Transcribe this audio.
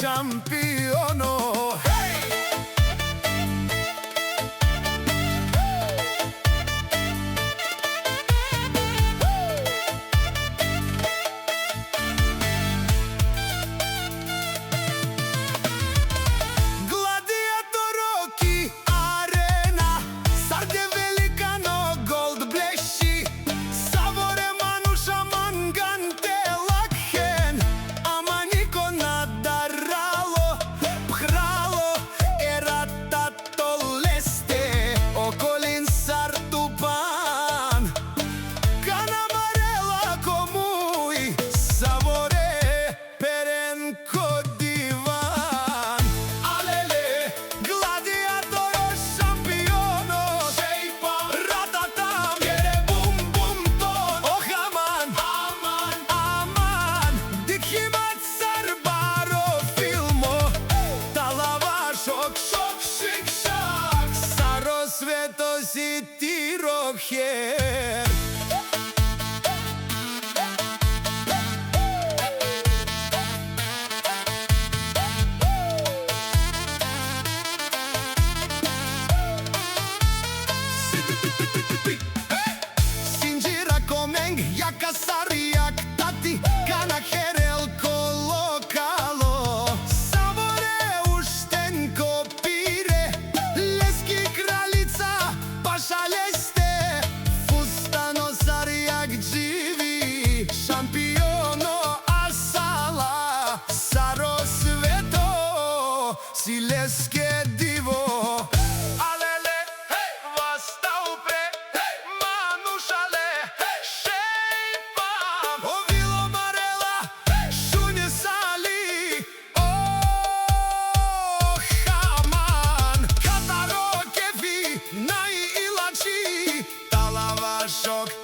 championo. Svetos i tiroher. Sinđira komeng, jaka sarijak tati, kana herel kolokalo. Savore uštenko pire, leski Šaleste, fustano sarijak živi, šampiono asala, saro sveto, si leske divo. Alele, hej, vasta upre, hej, manušale, hej, šejpa, ovilo marela, hej, šunje sali, haman, kataro kefi, naj Talava šok